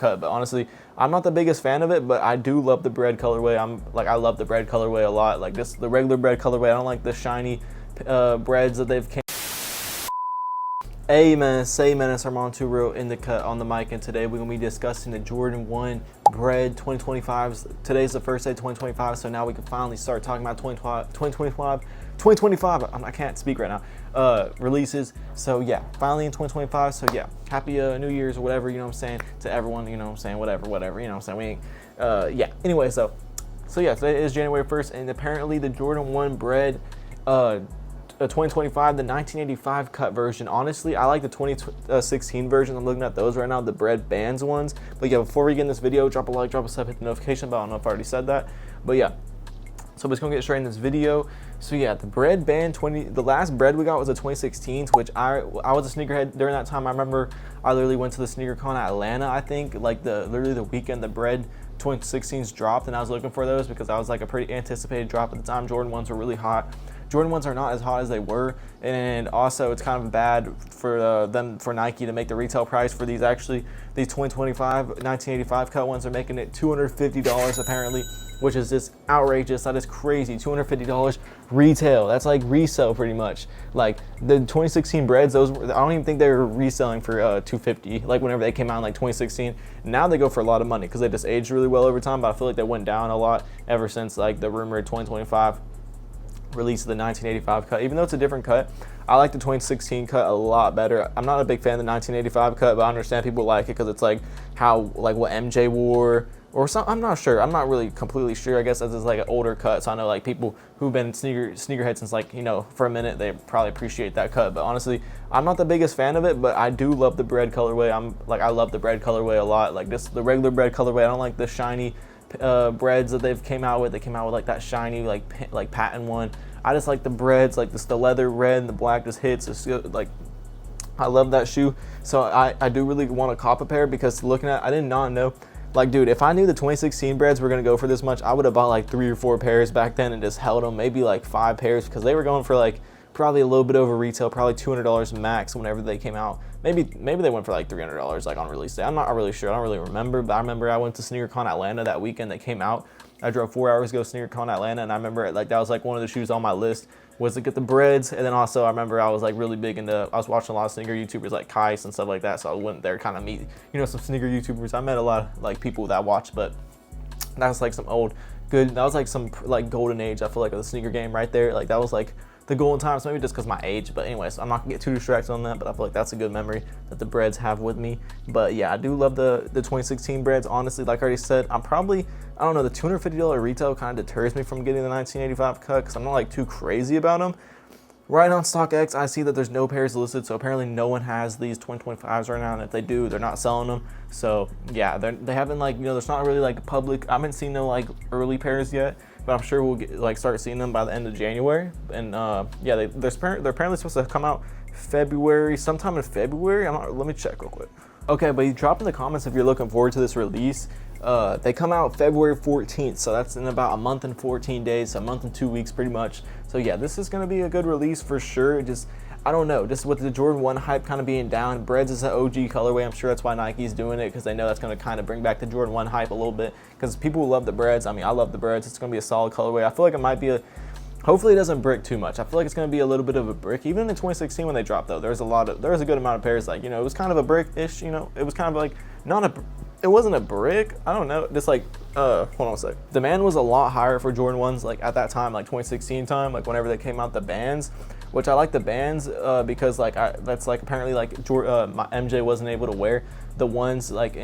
cut. But honestly, I'm not the biggest fan of it, but I do love the Bred colorway. I love the Bred colorway a lot. Like this, the regular Bred colorway. I don't like the shiny Breds that they've came. Hey Menace Armand Turo in the cut on the mic, and today we're going to be discussing the Jordan 1 Bred 2025s. Today's the first day of 2025, so now we can finally start talking about 2025. I can't speak right now. Releases. So yeah, finally in 2025. So yeah, happy New Year's or whatever, you know what I'm saying, to everyone, you know what I'm saying, whatever, you know what I'm saying. We ain't, yeah, anyway, so yeah, today is January 1st, and apparently the Jordan 1 Bred 2025, the 1985 cut version. Honestly, I like the 2016 version. I'm looking at those right now, the Bred Bands ones. But yeah, before we get in this video, drop a like, drop a sub, hit the notification bell. I don't know if I already said that, but yeah. So we're just gonna get straight in this video. So yeah, the Bred Band the last Bred we got was a 2016, which I was a sneakerhead during that time. I remember I literally went to the sneaker con at Atlanta, I think, like literally the weekend the Bred 2016s dropped, and I was looking for those because I was like a pretty anticipated drop at the time. Jordan 1s were really hot. Jordan 1s are not as hot as they were, and also it's kind of bad for for Nike to make the retail price for these. Actually, these 1985 cut ones are making it $250 apparently, which is just outrageous. That is crazy. $250 retail. That's like resale pretty much. Like the 2016 Breds, I don't even think they were reselling for $250. Like whenever they came out in like 2016. Now they go for a lot of money because they just aged really well over time. But I feel like they went down a lot ever since like the rumored 2025 release of the 1985 cut. Even though it's a different cut, I like the 2016 cut a lot better. I'm not a big fan of the 1985 cut, but I understand people like it because it's like how, like what MJ wore or something. I'm not sure. I'm not really completely sure. I guess as it's like an older cut, so I know like people who've been sneakerheads since like, you know, for a minute, they probably appreciate that cut. But honestly, I'm not the biggest fan of it, but I do love the Bred colorway. I love the Bred colorway a lot. Like this, the regular Bred colorway. I don't like the shiny Breds that they've came out with. They came out with like that shiny like patent one. I just like the Breds, like the leather red and the black just hits. It's like, I love that shoe. So I do really want to cop a pair because looking at, I did not know. Like, dude, if I knew the 2016 Breds were going to go for this much, I would have bought like 3 or 4 pairs back then and just held them, maybe like 5 pairs, because they were going for like probably a little bit over retail, probably $200 max whenever they came out. Maybe they went for like $300 like on release day. I'm not really sure. I don't really remember, but I remember I went to SneakerCon Atlanta that weekend that came out. I drove 4 hours to go to SneakerCon Atlanta, and I remember like that was like one of the shoes on my list was to get the Breds. And then also I remember I was like really big into, I was watching a lot of sneaker YouTubers like Kais and stuff like that, so I went there kind of meet, you know, some sneaker YouTubers. I met a lot of like people that watched, but that was like some that was like some like golden age, I feel like, of the sneaker game right there. Like that was like the golden times, maybe just because my age. But anyways, I'm not gonna get too distracted on that, but I feel like that's a good memory that the Breds have with me. But yeah, I do love the 2016 Breds. Honestly, like I already said, I don't know, the $250 retail kind of deters me from getting the 1985 cut because I'm not like too crazy about them. Right on StockX, I see that there's no pairs listed, so apparently no one has these 2025s right now, and if they do, they're not selling them. So yeah, they haven't, like, you know, there's not really like public, I haven't seen no like early pairs yet, but I'm sure we'll start seeing them by the end of January. And yeah, they're apparently supposed to come out sometime in February. Let me check real quick. Okay, but you drop in the comments if you're looking forward to this release. They come out February 14th, so that's in about a month and 14 days, a month and 2 weeks pretty much. So yeah, this is going to be a good release for sure. Just, I don't know, just with the Jordan 1 hype kind of being down, Breds is an OG colorway. I'm sure that's why Nike's doing it, because they know that's going to kind of bring back the Jordan 1 hype a little bit, because people who love the Breds, I mean, I love the Breds. It's going to be a solid colorway. I feel like it might be hopefully it doesn't brick too much. I feel like it's going to be a little bit of a brick. Even in 2016 when they dropped, though, there was a good amount of pairs, like, you know, it was kind of a brick-ish, you know. It was kind of like, it wasn't a brick. I don't know. Just like, hold on a sec. Demand was a lot higher for Jordan 1s, like at that time, like 2016 time, like whenever they came out, the bands, which I like the bands because like that's like apparently like MJ wasn't able to wear the ones like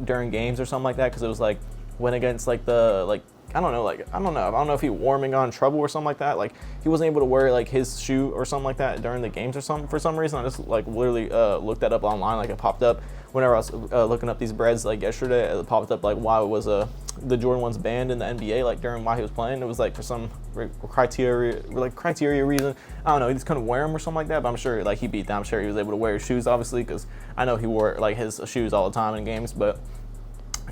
during games or something like that, because it was like went against like I don't know if he warming on trouble or something like that. Like he wasn't able to wear like his shoe or something like that during the games or something for some reason. I just like literally looked that up online. Like it popped up whenever I was looking up these Breds like yesterday. It popped up like why it was the Jordan 1's banned in the NBA like during why he was playing. It was like for some criteria reason. I don't know. He just couldn't wear them or something like that. But I'm sure like he beat them. I'm sure he was able to wear his shoes obviously, because I know he wore like his shoes all the time in games. But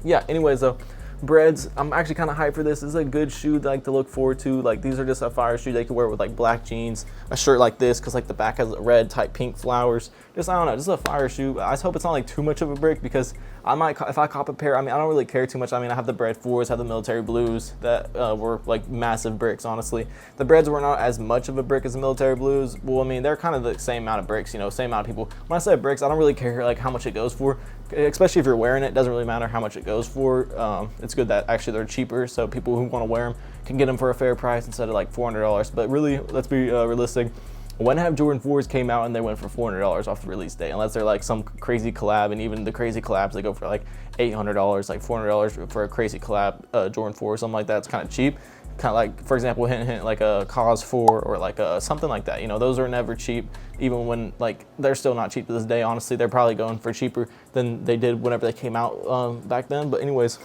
yeah. Anyways though. Breds, I'm actually kind of hyped for this. This is a good shoe like to look forward to. Like these are just a fire shoe they can wear with like black jeans, a shirt like this, because like the back has red type pink flowers. Just, I don't know, just a fire shoe. I just hope it's not like too much of a brick, because I might, if I cop a pair, I mean, I don't really care too much. I mean, I have the Bred 4s, have the military blues that were like massive bricks, honestly. The Breds were not as much of a brick as the military blues. Well, I mean, they're kind of the same amount of bricks, you know, same amount of people. When I say bricks, I don't really care like how much it goes for, especially if you're wearing it. It doesn't really matter how much it goes for. It's good that actually they're cheaper, so people who want to wear them can get them for a fair price instead of like $400. But really, let's be realistic. When have Jordan 4s came out and they went for $400 off the release day, unless they're like some crazy collab, and even the crazy collabs, they go for like $800, like $400 for a crazy collab Jordan 4 or something like that. It's kind of cheap. Kind of like, for example, hint, like a Cause 4 or like something like that. You know, those are never cheap, even when like they're still not cheap to this day. Honestly, they're probably going for cheaper than they did whenever they came out back then. But anyways,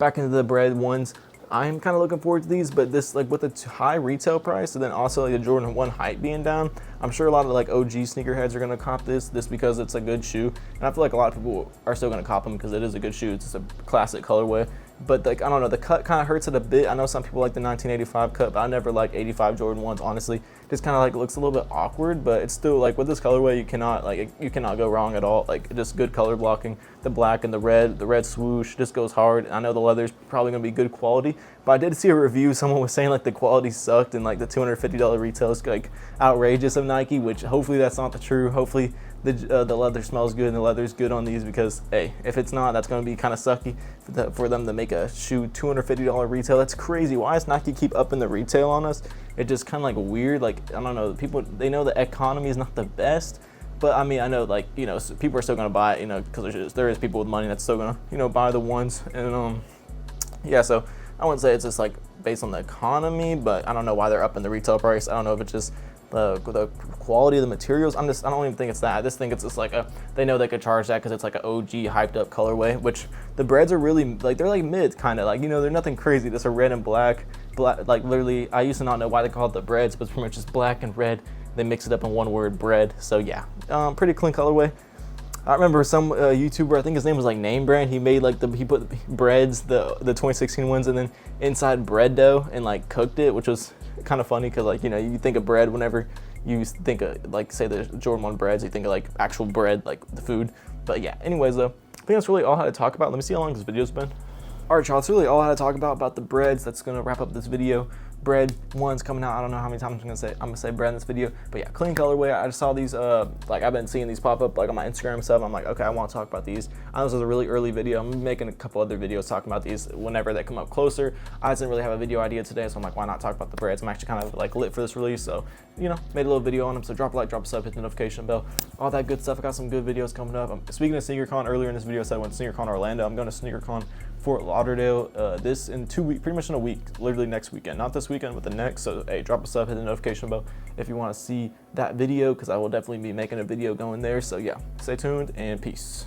back into the Bred Ones. I'm kind of looking forward to these, but this, like with the high retail price and then also like the Jordan 1 hype being down, I'm sure a lot of like OG sneakerheads are going to cop this because it's a good shoe. And I feel like a lot of people are still going to cop them because it is a good shoe. It's just a classic colorway. But like, I don't know, the cut kind of hurts it a bit. I know some people like the 1985 cut, but I never like 85 Jordan 1s, honestly. Just kind of like looks a little bit awkward, but it's still like with this colorway, you cannot go wrong at all. Like just good color blocking. The black and the red swoosh just goes hard. I know the leather's probably gonna be good quality, but I did see a review. Someone was saying like the quality sucked and like the $250 retail is like outrageous of Nike, which hopefully that's not the true. Hopefully the leather smells good and the leather's good on these, because hey, if it's not, that's going to be kind of sucky for them to make a shoe $250 retail. That's crazy. Why does Nike keep upping the retail on us? It just kind of like weird. Like, I don't know, people, they know the economy is not the best, but I mean, I know like, you know, people are still going to buy it, you know, because there is people with money that's still going to, you know, buy the ones. And yeah, so I wouldn't say it's just like based on the economy, but I don't know why they're upping the retail price. I don't know if it's just the quality of the materials. I don't even think it's that. I just think it's just like they know they could charge that because it's like an OG hyped up colorway, which the Breds are really like, they're like mid kind of, like, you know, they're nothing crazy. Just a red and black, like literally, I used to not know why they call it the Breds, but it's pretty much just black and red. They mix it up in one word, bread. So yeah, pretty clean colorway. I remember some YouTuber, I think his name was like Name Brand. He made like he put Breds, the 2016 ones, and then inside bread dough and like cooked it, which was kind of funny because, like, you know, you think of bread whenever you think of, like, say the Jordan 1 Breds, you think of like actual bread, like the food. But yeah, anyways though, I think that's really all I had to talk about. Let me see how long this video's been. All right, y'all, that's really all I had to talk about the Breds. That's gonna wrap up this video. Bred Ones coming out. I don't know how many times I'm gonna say Bred in this video, but yeah, clean colorway. I just saw these, like I've been seeing these pop up like on my Instagram and stuff. I'm like, okay, I want to talk about these. I know this was a really early video. I'm making a couple other videos talking about these whenever they come up closer. I didn't really have a video idea today, so I'm like, why not talk about the Breds? I'm actually kind of like lit for this release, so, you know, made a little video on them. So drop a like, drop a sub, hit the notification bell, all that good stuff. I got some good videos coming up. Speaking of SneakerCon, earlier in this video I said I went to SneakerCon Orlando. I'm going to SneakerCon Fort Lauderdale this in 2 weeks, pretty much in a week, literally next weekend, not this weekend, but the next. So hey, drop a sub, hit the notification bell if you want to see that video, because I will definitely be making a video going there. So yeah, stay tuned and peace.